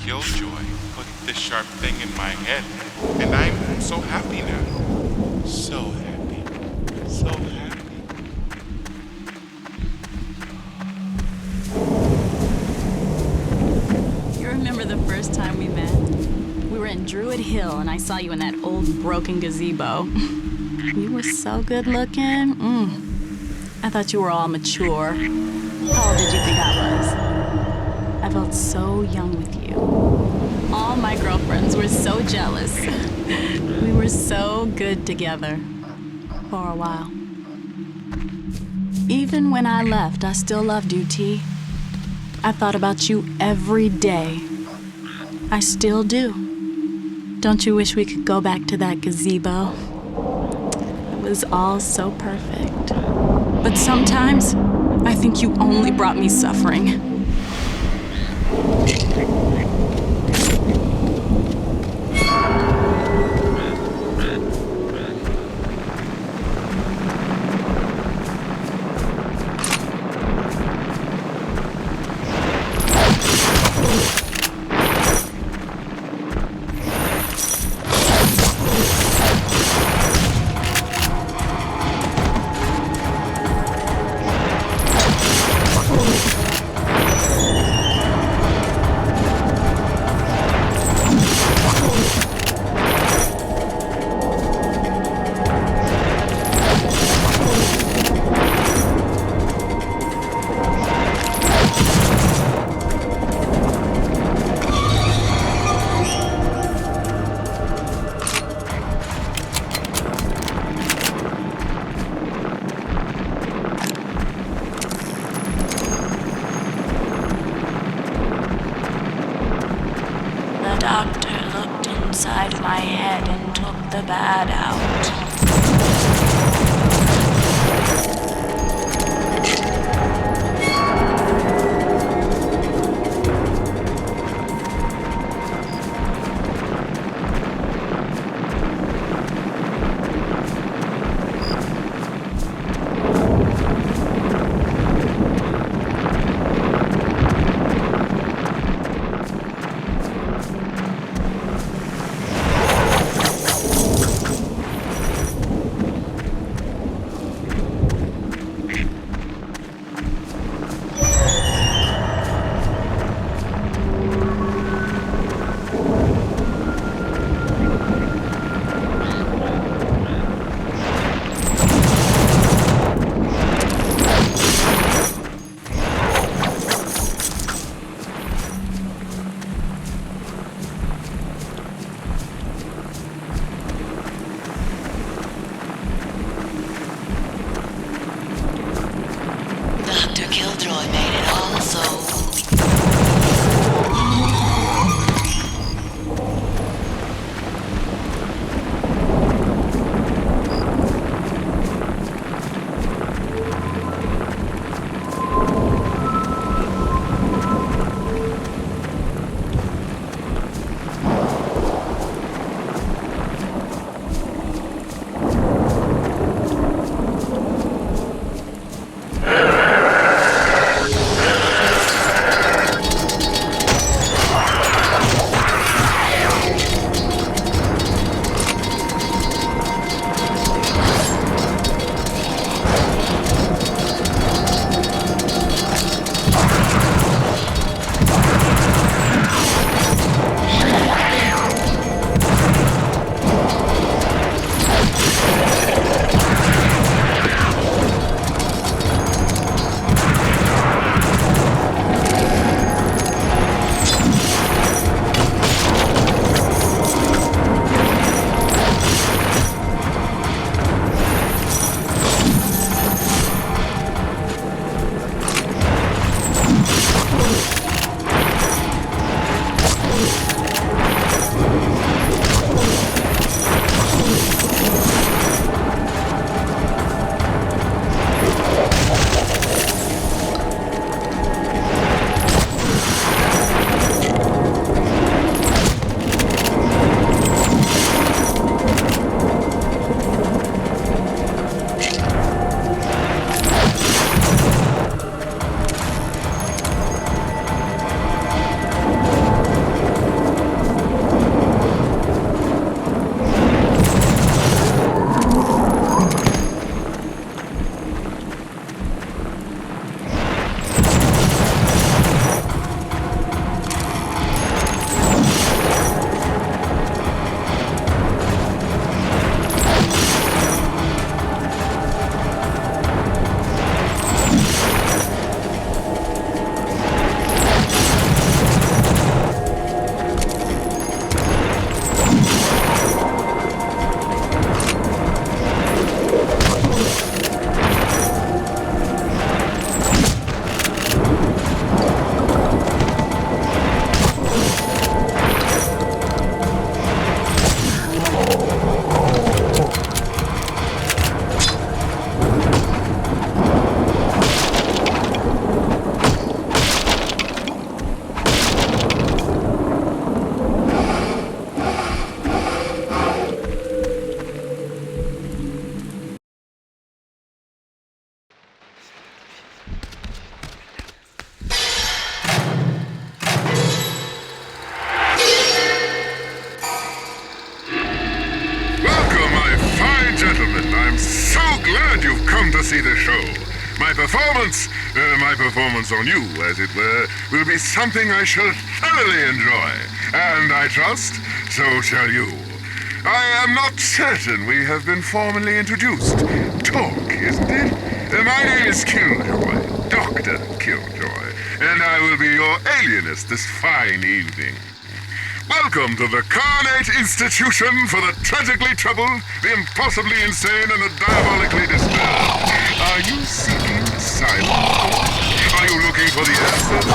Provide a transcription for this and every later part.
killjoy put this sharp thing in my head, and I'm so happy now. So happy. So happy. You remember the first time we met? We were in Druid Hill, and I saw you in that old broken gazebo. You were so good looking. I thought you were all mature. How old did you think I was? I felt so young with you. All my girlfriends were so jealous. We were so good together. For a while. Even when I left, I still loved you, T. I thought about you every day. I still do. Don't you wish we could go back to that gazebo? It was all so perfect. But sometimes, I think you only brought me suffering. The doctor looked inside my head and took the bad out. my performance on you, as it were, will be something I shall thoroughly enjoy. And I trust, so shall you. I am not certain we have been formally introduced. Talk, isn't it? My name is Killjoy, Dr. Killjoy, and I will be your alienist this fine evening. Welcome to the Carnate Institution for the tragically troubled, the impossibly insane, and the diabolically disturbed. Are you seeking silence? Are you looking for the answers?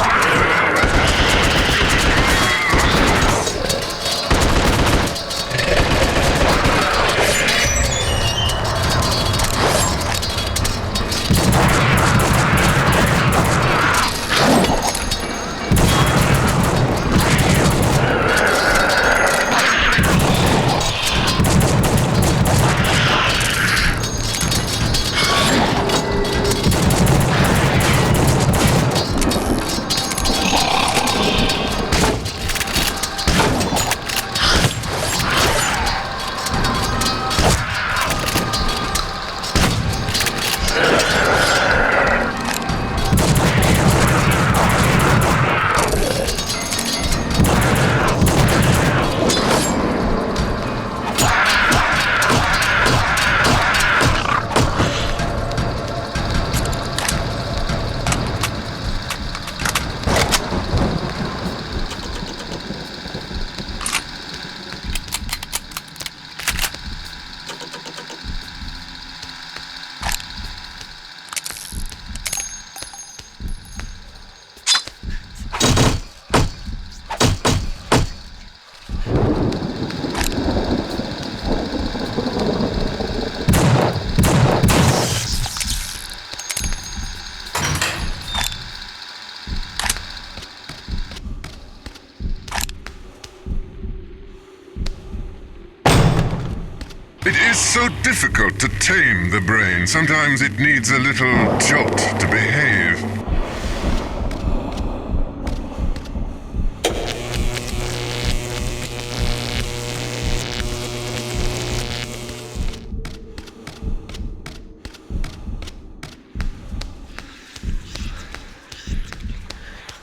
It is so difficult to tame the brain. Sometimes it needs a little jolt to behave.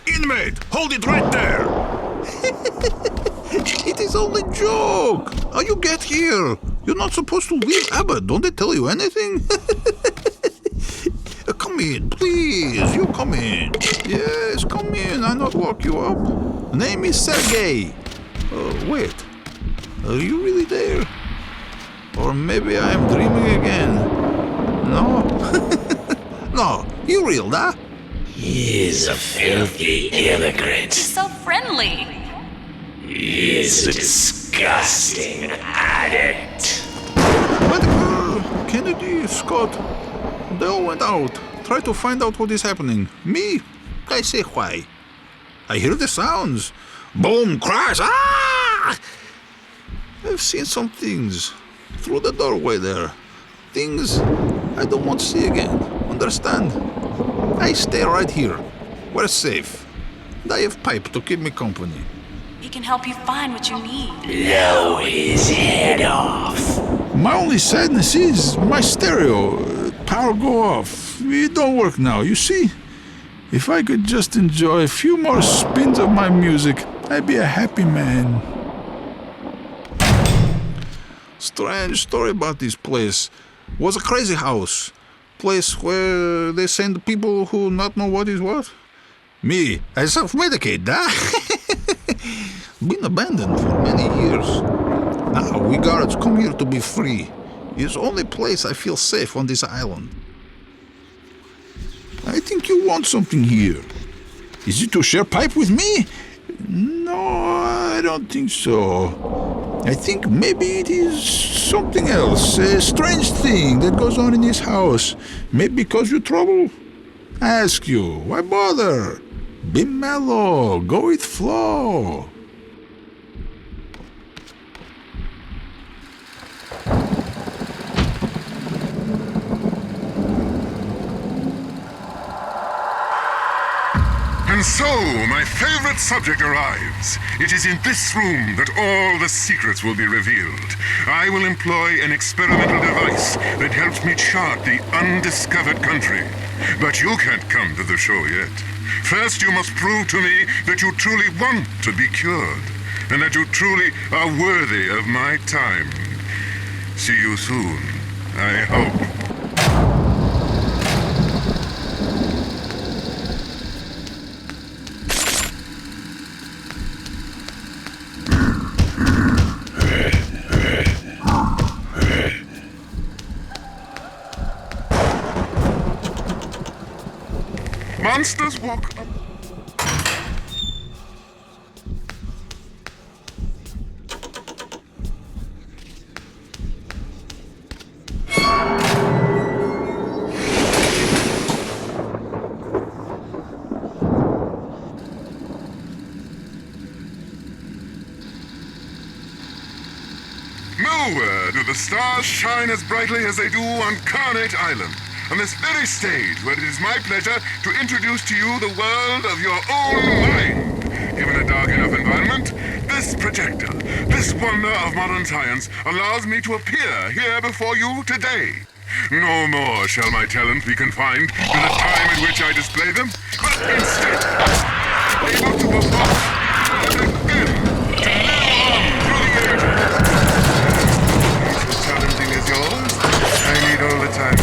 Inmate, hold it right there! It is only a joke. How you get here? You're not supposed to leave Abbott. Don't they tell you anything? Come in, please. You come in. Yes, come in. I not lock you up. Name is Sergey. Wait. Are you really there? Or maybe I am dreaming again. No? No, you real, huh? He is a filthy immigrant. He's so friendly. He is a disgusting addict. But Kennedy, Scott, they all went out. Try to find out what is happening. Me, I say why. I hear the sounds. Boom, crash, ah! I've seen some things through the doorway there. Things I don't want to see again. Understand? I stay right here. We're safe. And I have pipe to keep me company. He can help you find what you need. Blow his head off. My only sadness is my stereo. Power go off. It don't work now, you see? If I could just enjoy a few more spins of my music, I'd be a happy man. Strange story about this place. Was a crazy house. Place where they send people who not know what is what. Me, I self-medicate, huh? Been abandoned for many years. Now we guards come here to be free. It's the only place I feel safe on this island. I think you want something here. Is it to share pipe with me? No, I don't think so. I think maybe it is something else, a strange thing that goes on in this house. Maybe because you trouble? I ask you, why bother? Be mellow, go with flow. And so, my favorite subject arrives. It is in this room that all the secrets will be revealed. I will employ an experimental device that helps me chart the undiscovered country. But you can't come to the show yet. First, you must prove to me that you truly want to be cured, and that you truly are worthy of my time. See you soon, I hope. Monsters walk up. Nowhere do the stars shine as brightly as they do on Carnate Island, on this very stage where it is my pleasure to introduce to you the world of your own mind. Given a dark enough environment, this projector, this wonder of modern science, allows me to appear here before you today. No more shall my talents be confined to the time in which I display them, but instead, able to perform and again, to live on through the ages. So challenging as yours, I need all the time.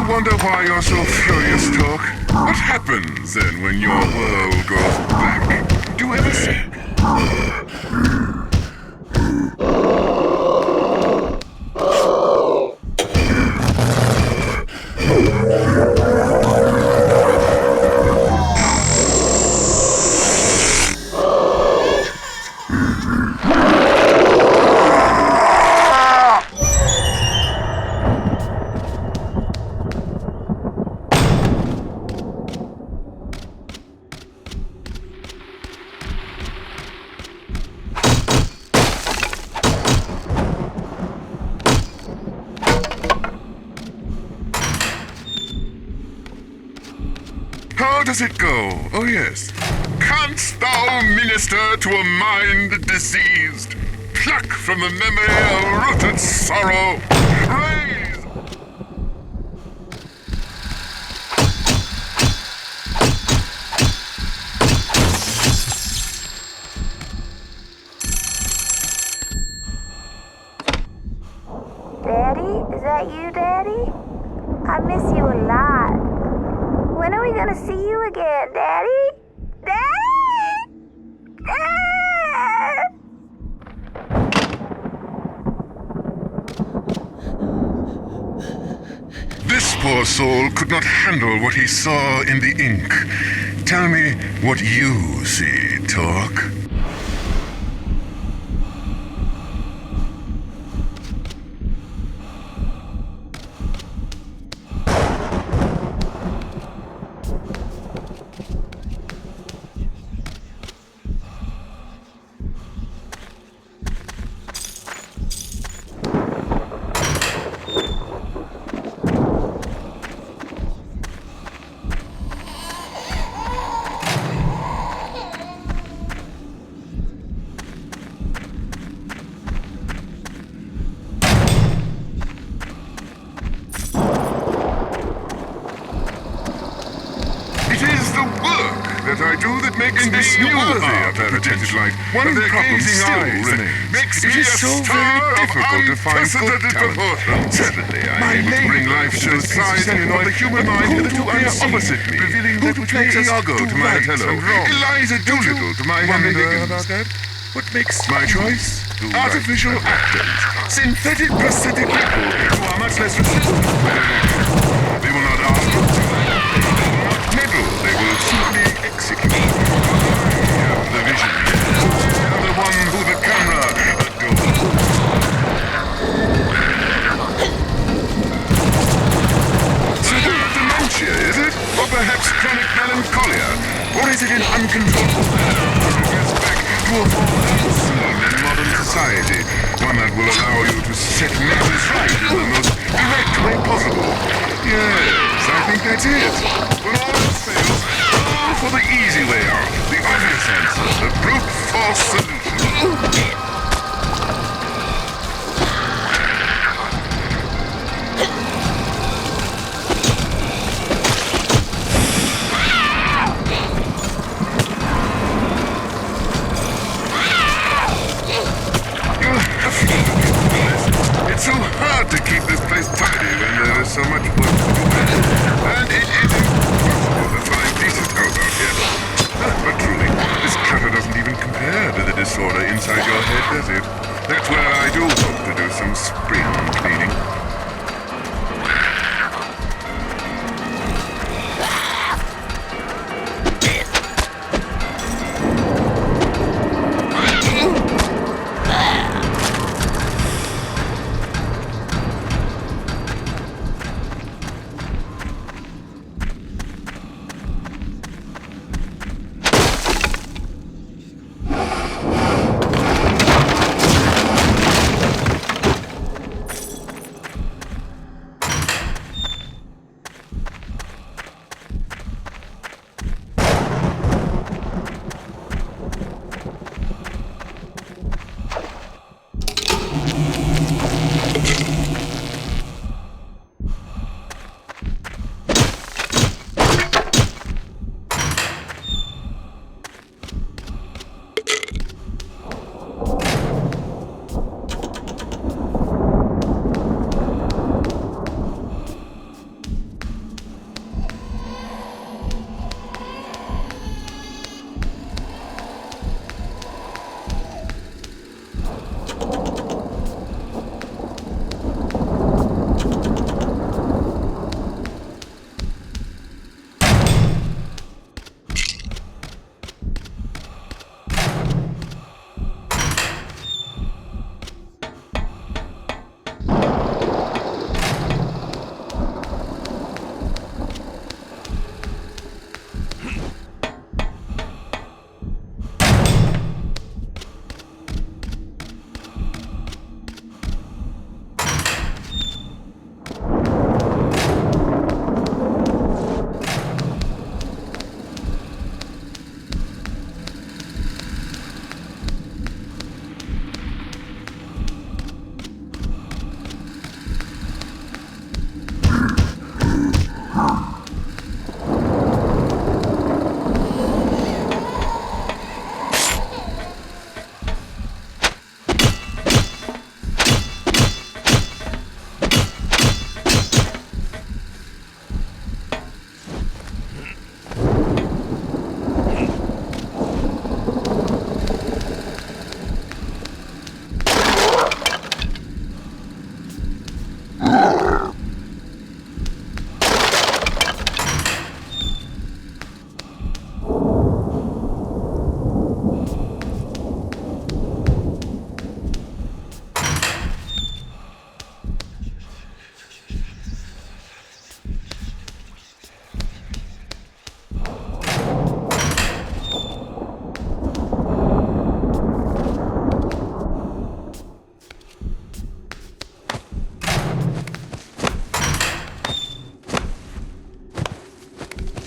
Wonder why you're so furious, Talk? What happens then when your world goes black? Do you ever think? How does it go? Oh yes. Canst thou minister to a mind diseased? Pluck from the memory of rooted sorrow. Raise. Daddy? Is that you, Daddy? I miss you a lot. When are we gonna see you again, Daddy? Daddy! Dad! This poor soul could not handle what he saw in the ink. Tell me what you see, Talk. that makes me worthy of their protected light. One problem still remains. Makes me a star difficult to find good talent. Certainly, I am able to bring life to the society and the human mind hitherto opposite me, revealing that which makes us Iago to my Othello, Eliza Doolittle to my Henry Higgins. What makes my choice? Artificial actors, synthetic prosthetic people who are much less resistant. They will not ask, they will not meddle, they will simply execute. I have the vision. I am the one who the camera adores. Severe dementia, is it? Or perhaps chronic melancholia? Or is it an uncontrollable regress back to a form unseen in modern society? One that will allow you to set matters right in the most direct way possible. Yes, I think that's it. When all else fails, go for the easy way out, the obvious answer, the brute force solution. It's so hard to keep this place tidy when there is so much work to do. And it is impossible to find decent help out here. But truly, this clutter doesn't even compare to the disorder inside your head, does it? That's where I do hope to do some spring cleaning.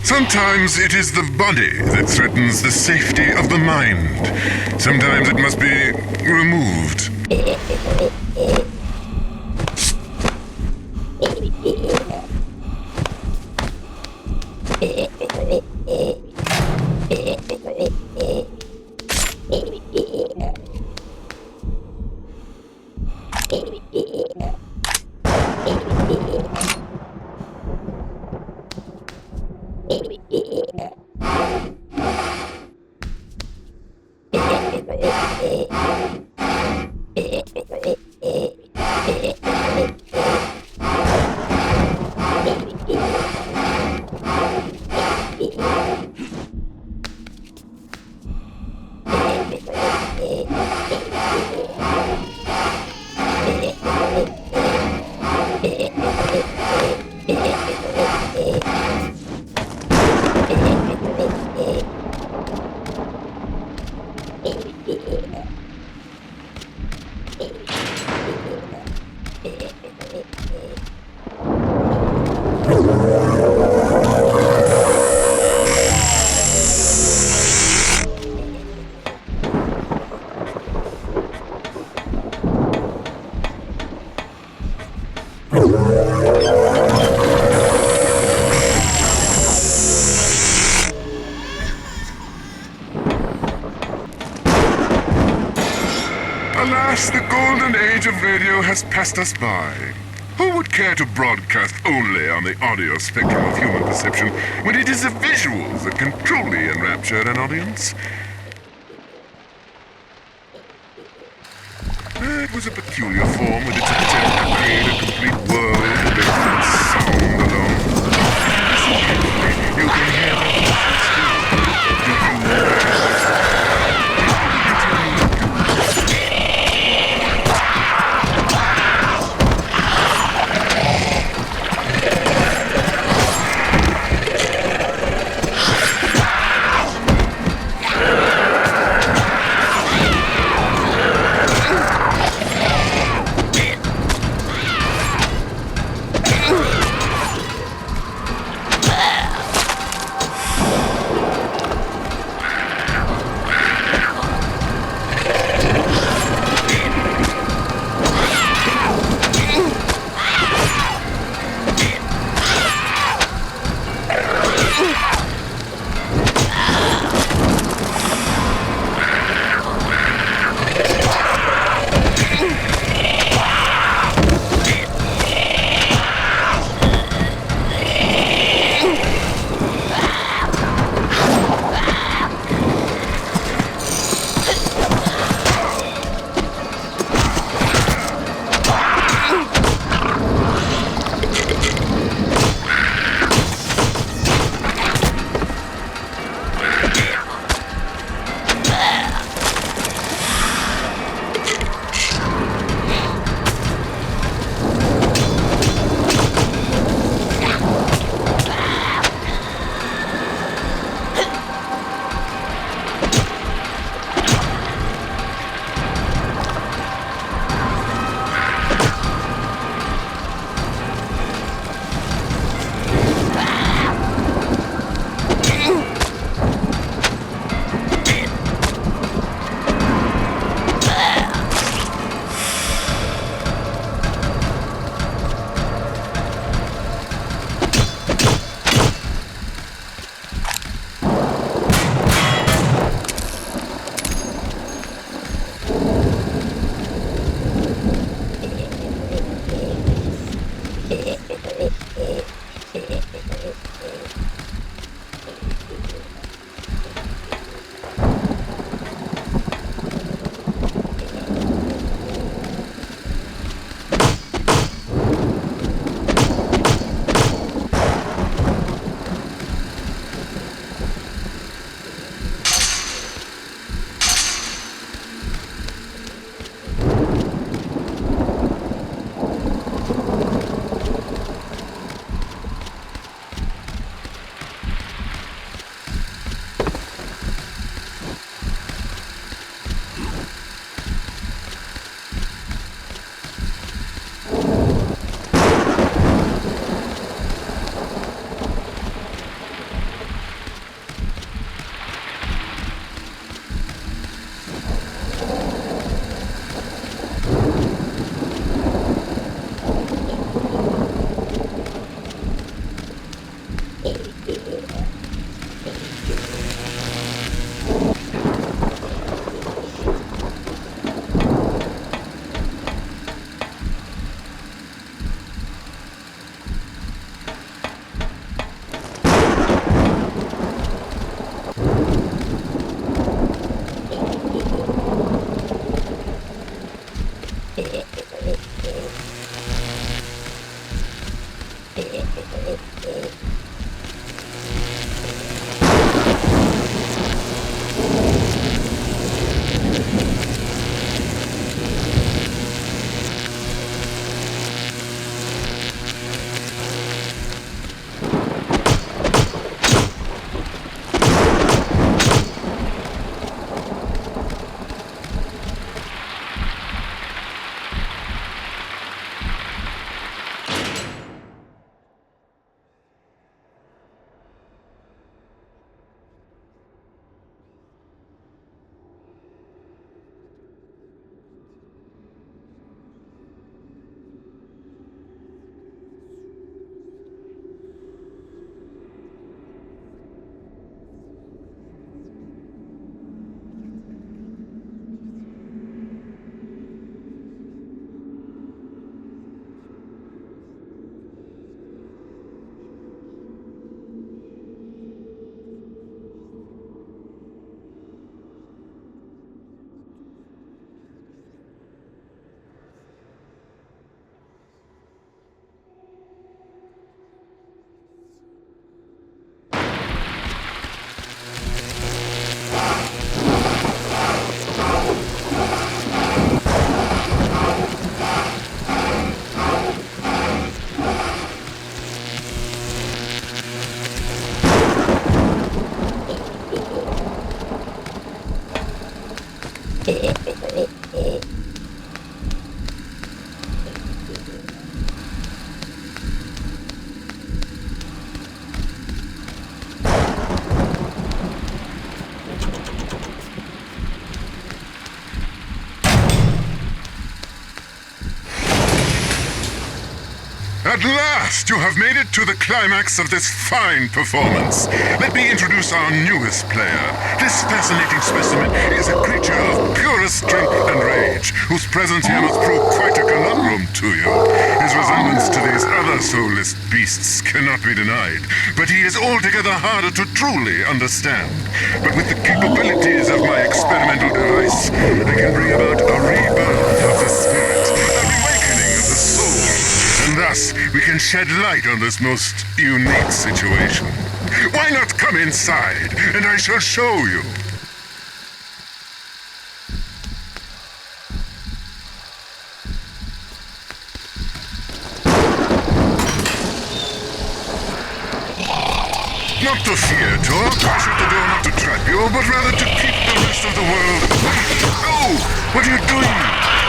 Sometimes it is the body that threatens the safety of the mind. Sometimes it must be removed. Alas, the golden age of radio has passed us by. Who would care to broadcast only on the audio spectrum of human perception when it is the visuals that can truly enrapture an audience? It was a peculiar form with its attempt to create a complete world based on sound alone. Listen carefully. You can hear the voices still. Do you recognize? At last, you have made it to the climax of this fine performance. Let me introduce our newest player. This fascinating specimen is a creature of purest strength and rage, whose presence here must prove quite a conundrum to you. His resemblance to these other soulless beasts cannot be denied, but he is altogether harder to truly understand. But with the capabilities of my experimental device, I can bring about a rebirth of the spirit, a reawakening of the soul. And thus, we can shed light on this most unique situation. Why not come inside, and I shall show you? Not to fear, Doc. I shut the door not to trap you, but rather to keep the rest of the world away. Oh! What are you doing?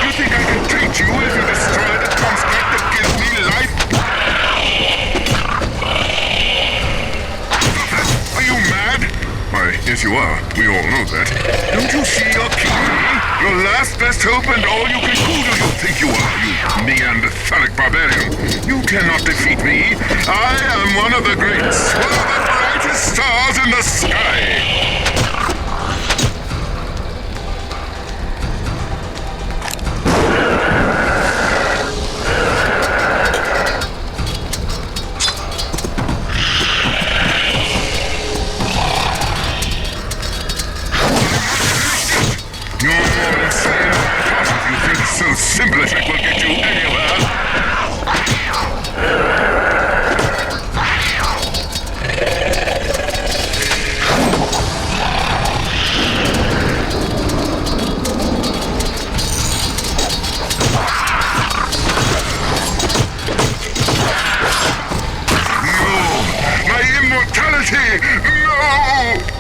You think I can treat you if you destroy the construct that gives me life? Are you mad? Why, yes you are. We all know that. Don't you see your key? Your last best hope and all you can. Who do you think you are, you Neanderthalic barbarian? You cannot defeat me. I am one of the greats. One of the brightest stars in the sky. So simple as it will get you anywhere. No! My immortality! No!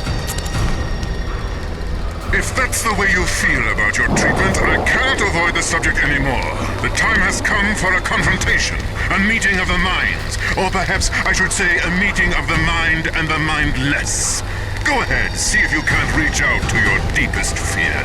If that's the way you feel about your treatment, I cannot avoid the subject anymore. The time has come for a confrontation, a meeting of the minds, or perhaps I should say a meeting of the mind and the mindless. Go ahead, see if you can't reach out to your deepest fear.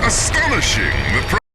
Astonishing!